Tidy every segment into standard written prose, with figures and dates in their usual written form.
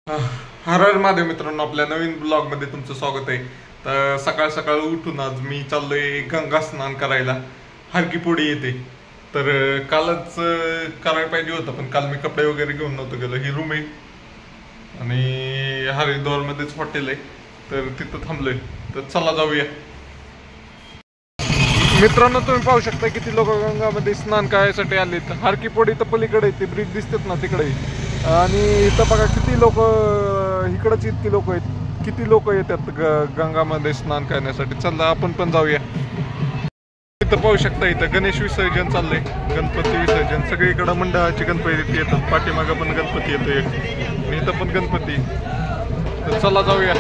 हर हर महादेव मित्रांनो, आपल्या नवीन ब्लॉग मध्ये तुमचं स्वागत आहे. तर सकाळ सकाळ उठून आज मी चाललोय गंगा स्नान करायला. हरकीपोडी येते. तर कालच करायला पाहिजे होतं, पण काल मी कपडे वगैरे घेऊन नव्हतो गेलो. ही रूम आहे आणि हरिद्वार मध्येच हॉटेल आहे, तर तिथं थांबलोय. तर चला जाऊया. मित्रांनो, तुम्ही पाहू शकता किती लोक गंगामध्ये स्नान करायसाठी आलेत. हरकीपोडी तर पलीकडे ते ब्रिज दिसतात ना तिकडे, आणि इथं बघा किती लोक, इकडची इतकी लोक आहेत. किती लोक येतात गंगामध्ये स्नान करण्यासाठी. चला आपण पण जाऊया. इथं पाहू शकता इथं गणेश विसर्जन चाललंय, गणपती विसर्जन. सगळीकडे मंडळाचे गणपती येतात. पाठीमागं पण गणपती येतो एक, आणि इथं पण गणपती. तर चला जाऊया.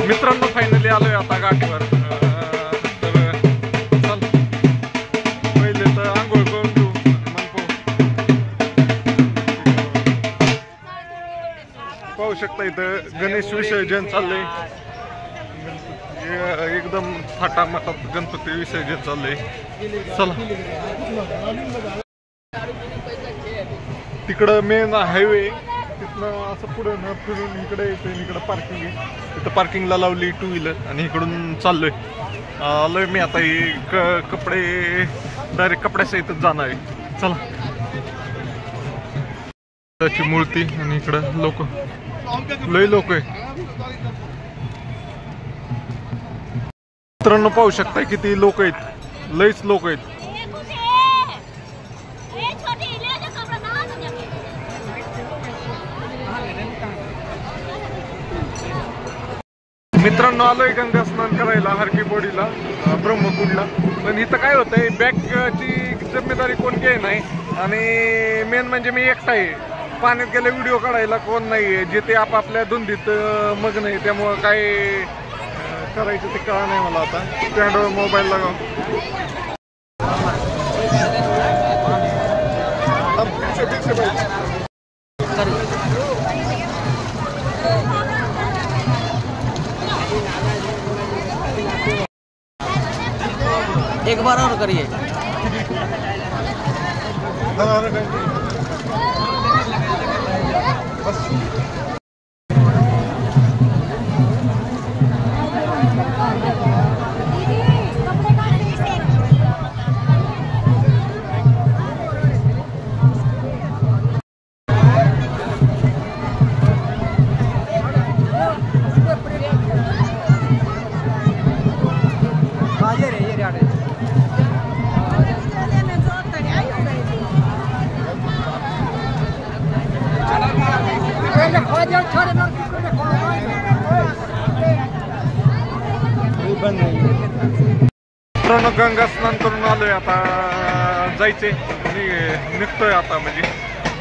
मित्रांनो, फायनली आलोय आता घाटीवर. पाहू शकता इथं गणेश विसर्जन चाललंय. एकदम थाटामाटात गणपती विसर्जन चाललंय. चला. तिकडं मेन हायवे, तिथनं असं पुढे न फिरून इकडे येते. इकडं पार्किंग आहे, तिथं पार्किंगला लावली 2 व्हीलर, आणि इकडून चाललोय. आलोय मी आता. हे कपडे डायरेक्ट कपड्यासहितच जाणार आहे. चला. त्याची मूर्ती, आणि इकडं लोक, लय लोक आहे. मित्रांनो, पाहू शकता किती लोक आहेत. लयच लोक आहेत. मित्रांनो, आलोय गंगा स्नान करायला हरकीपोडीला, ब्रह्मकुंडला. पण इथं काय होतंय, बॅगची जिम्मेदारी कोण घे नाही, आणि मेन म्हणजे मी एकटा आहे. पाण्यात गेले व्हिडिओ काढायला कोण नाही, जिथे आपापल्या धुंदीत मग्न आहे. त्यामुळं काय करायचं ते कळा नाही मला. आता स्टँडवर मोबाईल लागा. एक बार और करिए. मित्रांनो, गंगा स्नान करून आलोय. आता जायचे, निघतोय आता म्हणजे.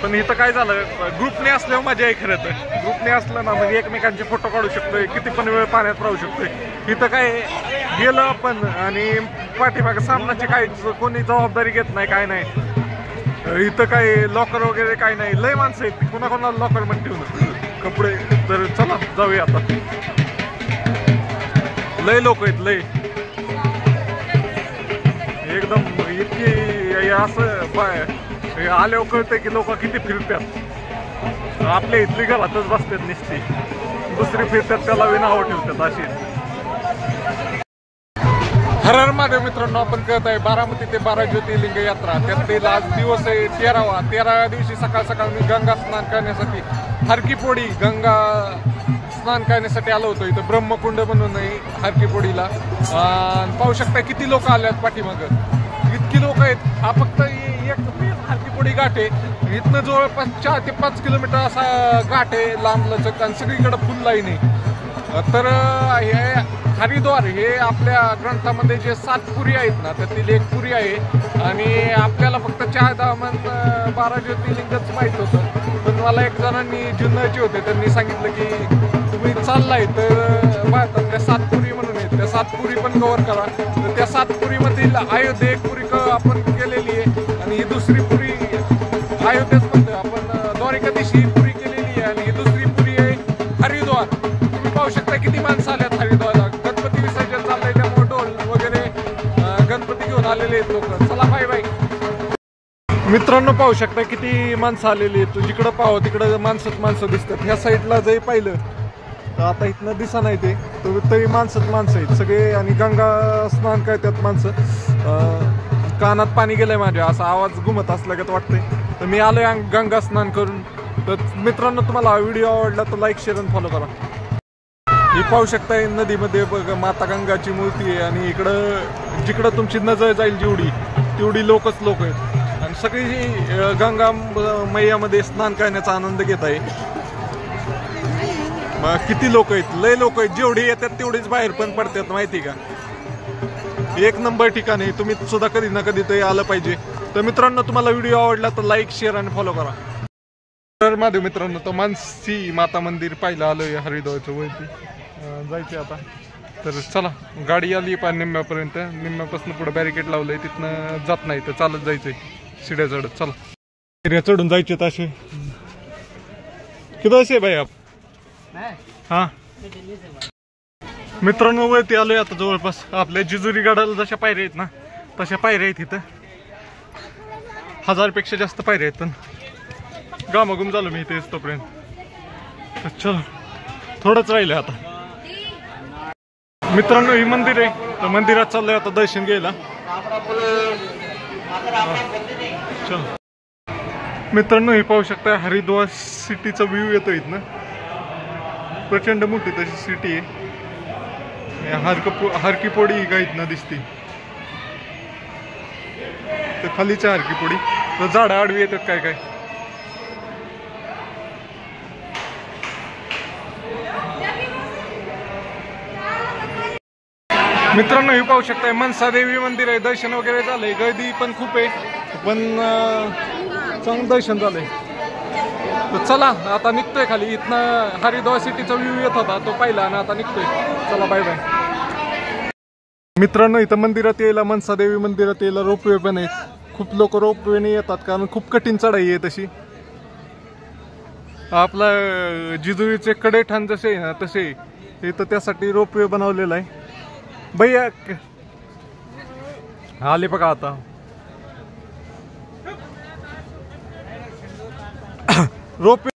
पण इथं काय झालं, ग्रुपने असल्यावर मजा आहे. खरं तर ग्रुपने असलं ना म्हणजे एकमेकांचे फोटो काढू शकतोय, किती पण वेळ पाण्यात राहू शकतोय. इथं काय गेलं आपण, आणि पाठीमागं सामनाची काही कोणी जबाबदारी घेत नाही, काय नाही. इथं काय लॉकर वगैरे काय नाही. लय माणसं आहेत, कोणाकोणाला लॉकर मध्ये ठेवून कपडे. तर चला जाऊया आता. लय लोक आहेत, लय. एकदम इतकी असं आल्यावर कळतंय की लोक किती फिरतात. आपल्या इथली घरातच बसतात नुसती, दुसरी फिरतात त्याला नावं ठेवतात अशी. हर हर महादेव मित्रांनो, आपण कळत आहे बारामती ते 12 ज्योतिर्लिंग यात्रा. त्यातील आज दिवस आहे 13वा. 13व्या दिवशी सकाळ सकाळ मी गंगा स्नान करण्यासाठी हरकीपोडी गंगा स्नान करण्यासाठी आलो होतो. इथं ब्रह्मकुंड म्हणून आहे हरकीपोडीला. पाहू शकता किती लोक आल्यात पाठीमागं. इतकी लोक आहेत. हा फक्त एक हरकीपोडी घाट आहे. इथनं जवळपास 4 ते 5 किलोमीटर असा घाट आहे, लांब लचक, आणि सगळीकडे फुल लाईन आहे. तर हे हरिद्वार हे आपल्या ग्रंथामध्ये जे 7 पुरी आहेत ना, त्यातील एक पुरी आहे. आणि आपल्याला फक्त 4 धाम 12 ज्योतिर्लिंगच माहीत होतं. पण मला एक जणांनी जुन्नरचे होते, त्यांनी सांगितलं की तुम्ही चाललाय तर भारतात त्या 7 पुरी म्हणून आहेत, त्या 7 पुरी पण कव्हर करा. तर त्या 7 पुरीमधील अयोध्या एक पुरी आपण केलेली आहे, आणि ही दुसरी पुरी अयोध्येच म्हणतोय आपण. द्वारिकाधीश ही पुरी केलेली आहे, आणि ही दुसरी पुरी आहे हरिद्वार. तुम्ही पाहू शकता किती माणसं आल्यात हरिद्वारला. गणपती विसर्जन चाललंय, त्यामुळे ढोल वगैरे गणपती घेऊन आलेले आहेत लोक. चला बाय बाय. मित्रांनो पाहू शकता किती माणसं आलेली आहेत. जिकडं पाहावं तिकडं माणसं दिसतात. ह्या साईडला जरी पाहिलं तर आता इथनं दिसा नाही ते तरी माणसं आहेत सगळे. आणि गंगा स्नान करतात माणसं. कानात पाणी गेलंय माझ्या, असा आवाज घुमत असल्यागत वाटतंय. तर मी आलोय गंगा स्नान करून. तर मित्रांनो तुम्हाला हा व्हिडिओ आवडला तर लाईक शेअर आणि फॉलो करा. ही पाहू शकताय नदीमध्ये बघ माता गंगाची मूर्ती आहे. आणि इकडं जिकडं तुमची नजर जाईल तेवढी लोक आहेत. आणि सगळी गंगा मैयामध्ये स्नान करण्याचा आनंद घेत आहे. किती लोक आहेत, लय लोक आहेत. जेवढी येतात तेवढीच बाहेर पण पडतात माहिती का. एक नंबर ठिकाण आहे. तुम्ही सुद्धा कधी ना कधी ते आलं पाहिजे. तर मित्रांनो तुम्हाला व्हिडिओ आवडला तर लाईक शेअर आणि फॉलो करा. तर माझे मित्रांनो तो मानसी माता मंदिर पाहिलं आलोय हरिद्वारचं वरती जायचे आता. तर चला गाडी आली पण निम्म्यापर्यंत. निम्म्यापासून पुढे बॅरिकेड लावलंय, तिथनं जात नाही तर चालत जायचंय शिड्या चढत. चला शिड्या चढून जायचे असे. किती असे भाई आप हा मित्रांनो वरती आलोय आता जवळपास. आपल्या जिजुरी गडाला जशा पायऱ्या आहेत ना तशा पायऱ्या आहेत इथं. 1000 पेक्षा जास्त पायऱ्या आहेत. पण गामागुम झालो मी इथे तोपर्यंत. तर चल थोडंच राहिलंय आता. मित्रांनो ही मंदिर आहे. तर मंदिरात चाललंय आता दर्शन घ्यायला. चल मित्रांनो हे पाहू शकता हरिद्वार सिटीचा व्ह्यू येतो इथनं. प्रचंड मोठी तशी सिटी आहे. हरकी पोडी का इथनं दिसते. तर खालीच्या हरकी पोडी तर झाडं आडवी येतात काय काय. मित्रांनो हे पाहू शकताय मनसा देवी मंदिर आहे. दर्शन वगैरे झालंय. गर्दी पण खूप आहे पण चांगलं दर्शन झालंय. तर चला आता निघतोय खाली. इथनं हरिद्वार सिटीचा व्ह्यू येत होता तो पाहिला आणि आता निघतोय. चला बाय बाय. मित्रांनो इथं मंदिरात यायला मनसा देवी मंदिरात यायला रोपवे पण आहेत. खूप लोक रोपवेने येतात कारण खूप कठीण चढाई आहे तशी. आपला जिजुरीचे कडेठाण जसे आहे ना तसे इथं त्यासाठी रोपवे बनवलेला आहे. भैया आले बघा आता. रोपवे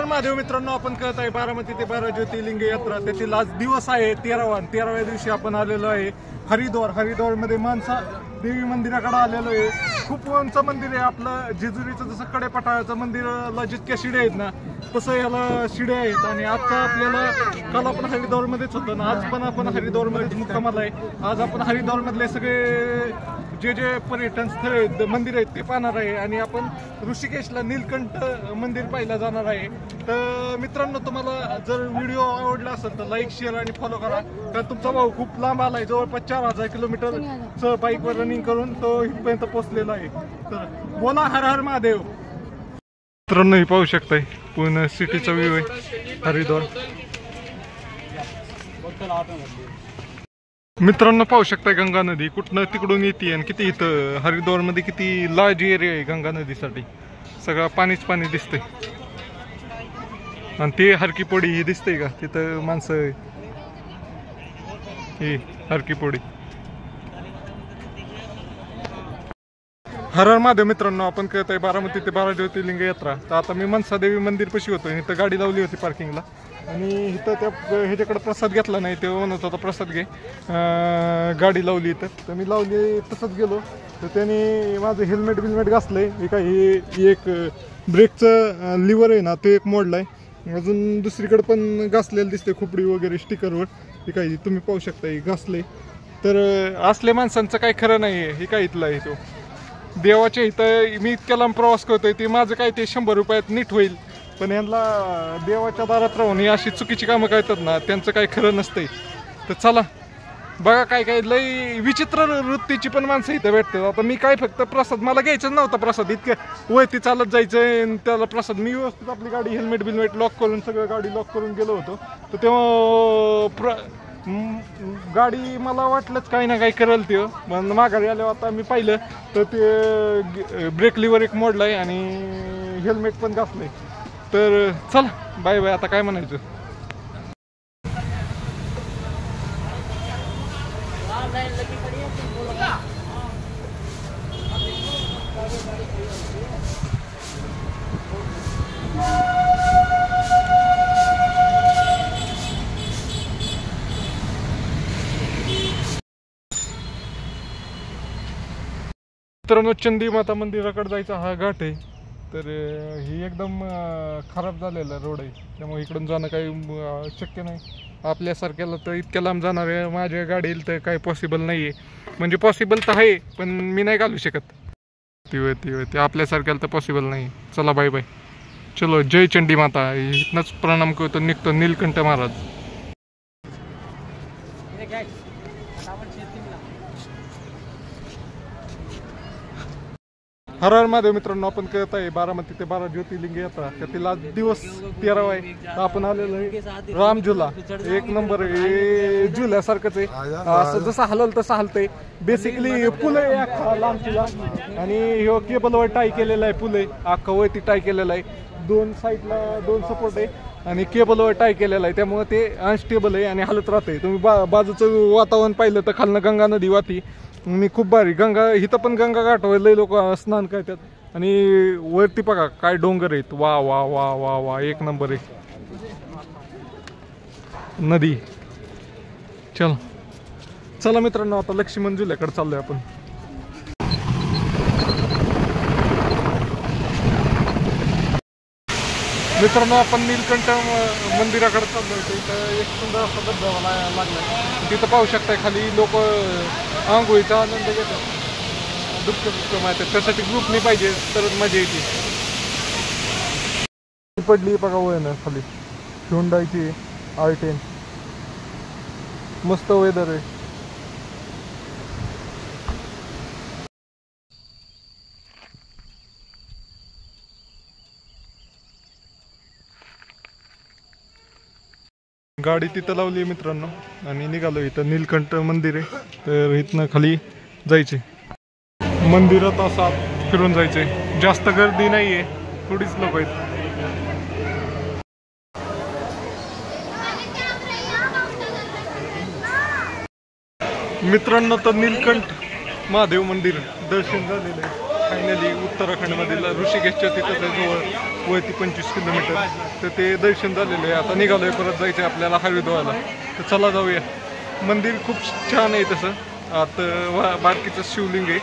महादेव मित्रांनो आपण कळत आहे 12 ते 12 ज्योतिर्लिंग यात्रा. त्यातील आज दिवस आहे 13व्या दिवशी आपण आलेलो आहे हरिद्वार मध्ये मनसा देवी मंदिराकडे आलेलो आहे. खूप उंच मंदिर आहे आपलं. जेजुरीचं जसं कडेपठाळाचं मंदिराला जितक्या शिड्या आहेत ना तसं याला शिड्या आहेत. आणि आता आपल्याला काल आपण हरिद्वारमध्येच होतो ना आज पण आपण हरिद्वारमध्येच मुक्कामाला आहे. आज आपण हरिद्वारमधले सगळे जे पर्यटन स्थळ आहेत मंदिर आहेत ते पाहणार आहे. आणि आपण ऋषिकेशला नीलकंठ मंदिर पाहायला जाणार आहे. तर मित्रांनो तुम्हाला जर व्हिडिओ आवडला असेल तर लाईक शेअर आणि फॉलो करा. कारण तुमचा भाऊ खूप लांब आलाय. जवळपास 4000 किलोमीटरचं बाईकवर रनिंग करून तो इथपर्यंत पोहोचलेला आहे. तर बोला हर हर महादेव. मित्रांनो हे पाहू शकताय पूर्ण सिटीचा व्ह्यू आहे हरिद्वार. मित्रांनो पाहू शकताय गंगा नदी कुठनं तिकडून येते आणि किती इथं हरिद्वार मध्ये किती लार्ज एरिया आहे गंगा नदीसाठी. सगळं पाणीच पाणी दिसतंय. आणि ते हरकी पोडी ही दिसतंय का तिथं माणसं ही हरकी पोडी. हर हर महादेव. मित्रांनो आपण कळत आहे 12 ते 12 ज्योतिर्लिंग यात्रा. तर आता मी मनसा देवी मंदिर पाशी होतो. इथं गाडी लावली होती पार्किंगला आणि इथं त्या ह्याच्याकडे प्रसाद घेतला नाही. तेव्हा म्हणत होता प्रसाद घे गाडी लावली इथं. तर मी लावली तसंच गेलो तर त्याने माझं हेल्मेट घासलंय. हे काय हे एक ब्रेकचं लिव्हर आहे ना ते एक मोडलाय. अजून दुसरीकडे पण घासलेलं दिसते खोपडी वगैरे स्टिकरवर. हे काय तुम्ही पाहू शकता हे घासले. तर असल्या माणसांचं काही खरं नाही आहे. हे काय इथलं आहे तो देवाच्या इथं. मी इतक्या लांब प्रवास करतोय ते माझं काय ते 100 रुपयात नीट होईल. पण यांना देवाच्या दारात राहून ही अशी चुकीची कामं करतात ना त्यांचं काही खरं नसतंय. तर चला बघा काय काय लई विचित्र वृत्तीची पण माणसं इथं भेटतात. आता मी काय फक्त प्रसाद मला घ्यायचं नव्हता प्रसाद. इतकं वरती चालत जायचं त्याला प्रसाद. मी व्यवस्थित आपली गाडी हेल्मेट लॉक करून सगळं गाडी लॉक करून गेलो होतो. तर तेव्हा गाडी मला वाटलंच काही ना काही करेल ते. पण माघारी आल्यावर आता मी पाहिलं तर ते ब्रेक लिव्हर एक मोडलाय आणि हेल्मेट पण घासलंय. तर चल बाय बाय. आता काय म्हणायचं. लाइन लगी पड़ी है, तुम बोलो। मित्रांनो, चंदी माता मंदिराकडे जायचा हा घाट आहे. तर ही एकदम खराब झालेला रोड आहे, त्यामुळे इकडून जाणं काही शक्य नाही. आपल्यासारख्याला तर इतक्या लांब जाणार आहे माझ्या गाडीला तर काही पॉसिबल नाही आहे. म्हणजे पॉसिबल तर आहे पण मी नाही घालू शकत. ती आपल्यासारख्याला तर पॉसिबल नाही. चला बाय बाय. चलो, जय चंडी माता. इथनंच प्रणाम करतो, निघतो नीलकंठ महाराज. हर हर महादेव मित्रांनो, आपण कळत आहे बारामती ते 12 ज्योतिर्लिंग यात्रा. त्यातील आज दिवस 13वा आहे. आपण आलेलो आहे राम झुला. एक नंबर आहे, झुल्यासारखंच आहे. असं जसं हलल तसं हलतंय. बेसिकली पूल आहे अख्खा लांब झुला आणि ह्यो केबलवर टाय केलेला आहे. पूल आहे अख्खा वरती टाय केलेला आहे. 2 साईडला 2 सपोर्ट आहे आणि केबलवर टाय केलेला आहे, त्यामुळे ते अनस्टेबल आहे आणि हलत राहतंय. तुम्ही बाजूचं वातावरण पाहिलं तर खालनं गंगा नदी वाहती. मी खूप भारी गंगा, इथं पण गंगा घाटावर लय लोक स्नान करतात आणि वरती बघा काय डोंगर आहेत. वा वा वा वा वा, एक नंबर आहे नदी. चला मित्रांनो, आता लक्ष्मण झुल्याकडे चाललोय आपण. मित्रांनो, आपण नीलकंठ मंदिराकडे चाललोय. तिथं एक सुंदर असा धबधबा लागला. तिथं पाहू शकताय खाली लोक आंघोळीचा आनंद घेतात. दुःख माहिती आहे, त्यासाठी ग्रुपनी पाहिजे तर मजा येते. पडली बघा वय ना खाली. हुंडाईची R10, मस्त वेदर आहे. गाडी तिथं लावली मित्रांनो आणि निघालो. इथं नीलकंठ मंदिर आहे, तर इथनं खाली जायचे. मंदिरात असा फिरून जायचे. जास्त गर्दी नाहीये, थोडीच लोक आहेत. मित्रांनो, तर नीलकंठ महादेव मंदिर दर्शन झालेलं आहे फायनली. उत्तराखंडमधील ऋषिकेशच्या तिथं जवळ वरती 25 किलोमीटर. तर ते दर्शन झालेलं आहे. आता निघालोय, परत जायचं आहे आपल्याला हरिद्वारला. तर चला जाऊया. मंदिर खूप छान आहे तसं. आता बारकीचं शिवलिंग आहे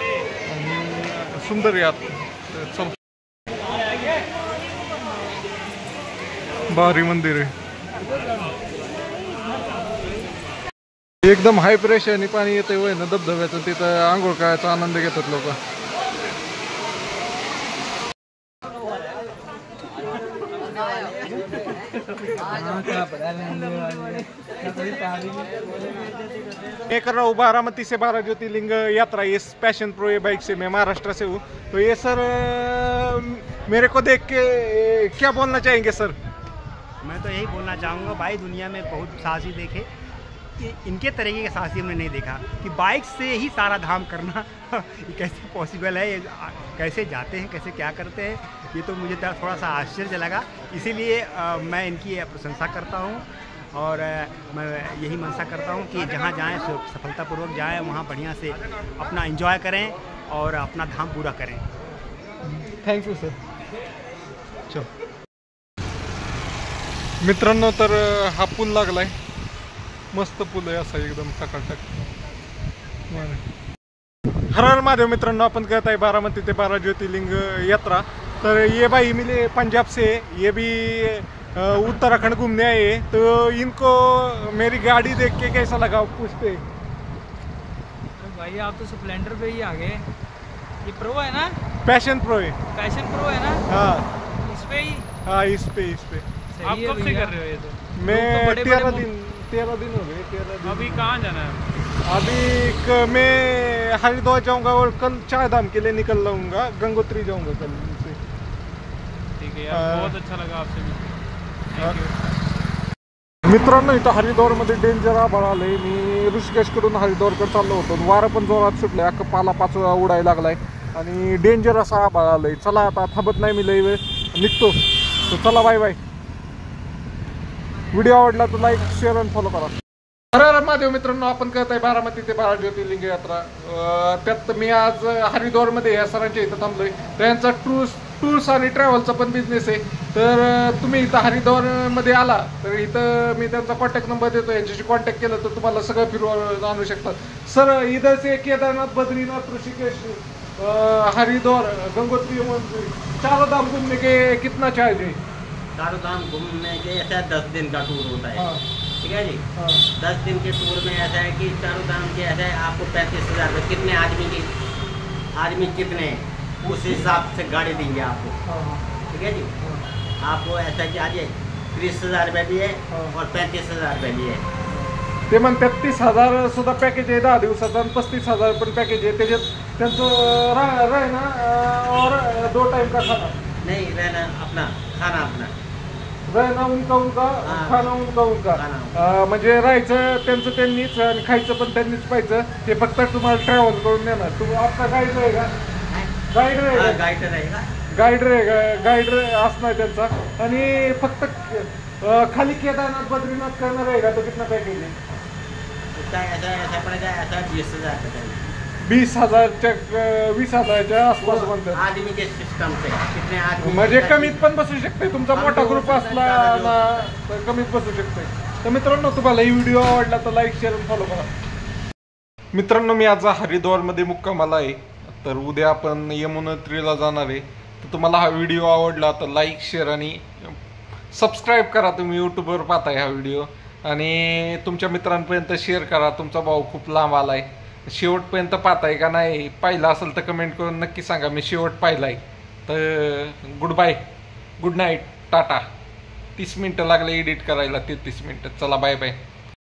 आणि सुंदर आहे आत. तर चल, भारी मंदिर आहे. एकदम हाय प्रेशरने पाणी येतंय वय ना धबधब्याचं. तिथं आंघोळ करायचा आनंद घेतात लोक. मैं कर रहा हूँ बारामती से 12 ज्योतिर्लिंग यात्रा. ये पैशन प्रो ये बाइक से, मैं महाराष्ट्र से हूँ. तो ये सर मेरे को देख के क्या बोलना चाहेंगे सर? मैं तो यही बोलना चाहूँगा भाई, दुनिया में बहुत साहसी देखे, इनके तरीके के साहसी हमने नहीं देखा कि बाइक से ही सारा धाम करना ये कैसे पॉसिबल है, कैसे जाते हैं, कैसे क्या करते हैं. ये तो मुझे थोड़ा सा आश्चर्य लगा. इसीलिए मैं इनकी प्रशंसा करता हूँ और मैं यही मनसा करता हूँ कि जहाँ जाएँ सफलतापूर्वक जाएँ, वहाँ बढ़िया से अपना एंजॉय करें और अपना धाम पूरा करें. Thank you sir. चल मित्रांनो, तर हा पूल लागलाय. मस्त पूल आहे असा एकदम टकाटक. हर हर महादेव मित्रांनो, आपण कहता है बारामती ते 12 ज्योतिर्लिंग यात्रा. तर ये भाई मिले पंजाब से, ये भी उत्तराखंड घूमने आए. तो इनको मेरी गाड़ी देख के कैसा लगा पूछते. भाई आप तो स्प्लेंडर पे ही आ गए. ये प्रो है ना? पैशन प्रो है. पैशन प्रो है ना? हाँ, इस पे ही. हाँ, इस पे. आप कब से कर रहे हो ये? तो मैं 13 दिन हो गए. 13 दिन. अभी कहाँ जाना है? अभी मैं हरिद्वार जाऊंगा और कल 4 धाम के लिए निकल जाऊंगा. गंगोत्री जाऊंगा कल से. ठीक है यार, बहुत अच्छा लगा आपसे मिलकर. मित्रांनो, इथं हरिद्वारमध्ये डेंजर आभाळ आलंय. मी ऋषिकेशकडून हरिद्वारकडे चाललो होतो. वारं पण जोरात सुटलंय. अख्खा पाला पाचोळा उडायला लागलाय आणि डेंजर असा आभाळ आलंय. चला आता थांबत नाही मी, लय वेळ निघतो. तर चला बाय बाय. व्हिडिओ आवडला तर लाईक, शेअर आणि फॉलो करा. हर हर महादेव मित्रांनो, आपण कहत आहे बारामती ते 12 ज्योतिर्लिंग यात्रा. त्यात मी आज हरिद्वारमध्ये या सरांच्या इथं थांबलोय. त्यांचा टूर्स आणि ट्रॅव्हलचा पण बिझनेस आहे. तर तुम्ही इथं हरिद्वारमध्ये आला तर इथं मी त्यांचा कॉन्टॅक्ट नंबर देतो. यांच्याशी कॉन्टॅक्ट केलं तर तुम्हाला सगळं फिरवून आणू शकतात. सर इधर से केदारनाथ, बद्रीनाथ, ऋषिकेश हरिद्वार गंगोत्री यमुनोत्री चारों धाम घूमने के कितना चार्ज है? चारों धाम घूमने के ऐसा 10 दिन का टूर होता है। हाँ। ठीक है जी। हाँ। 10 दिन के टूर में ऐसा है कि चारों धाम के ऐसा है आपको 35,000 रुपये, कितने आदमी कितने उस हिसाब से गाड़ी देंगे आपको। हाँ। ठीक है जी। आपको ऐसा कि आज 30,000 रुपये भी है और 35,000 रुपये भी है। ते म्हणतात 30,000 सुद्धा पॅकेज आहे 10 दिवसाचं आणि 35,000 पण पॅकेज आहे त्याच्यात त्यांचं राहणं और 2 टाइम का खाना नहीं, रहना अपना, खाना अपना। राहणं उनका हाँ। खाणं उनका खाणं म्हणजे राहायचं त्यांचं त्यांनीच आणि खायचं पण त्यांनीच पाहिजे ते फक्त तुम्हाला ट्रॅव्हल करून देणार तुम्ही आपला गाईड रहेगा गाईड हाँ, रहेगा गाइड रहेगा। गाईड असणार त्यांचा आणि फक्त खाली केदारनाथ बद्रीनाथ करना रहेगा तो कितना पैकेज है? उसका ऐसा पड़ेगा, ऐसा 20,000 रुपये 20,000च्या आसपास म्हणतात आदमी के सिस्टम से। कितने आदमी म्हणजे कमीत पण बसू शकते तुमचा मोठा ग्रुप असला ना तर कमीत बसू शकते. तर मित्रांनो तुम्हाला ही व्हिडिओ आवडला तर लाईक शेअर आणि फॉलो करा. मित्रांनो मी आज हरिद्वारमध्ये मुक्कामाला आहे तर उद्या आपण यमुनोत्रीला जाणार आहे. तर तुम्हाला हा व्हिडिओ आवडला तर लाईक शेअर आणि सबस्क्राईब करा. तुम्ही यूट्यूबवर पाहताय हा व्हिडिओ आणि तुमच्या मित्रांपर्यंत शेअर करा. तुमचा भाऊ खूप लांब आलाय शेवटपर्यंत पाहताय का नाही पाहिला असेल तर कमेंट करून नक्की सांगा मी शेवट पाहिलाय. तर good bye good night tata. 30 मिनटं लागले एडिट करायला 33 मिनटं. चला बाय बाय.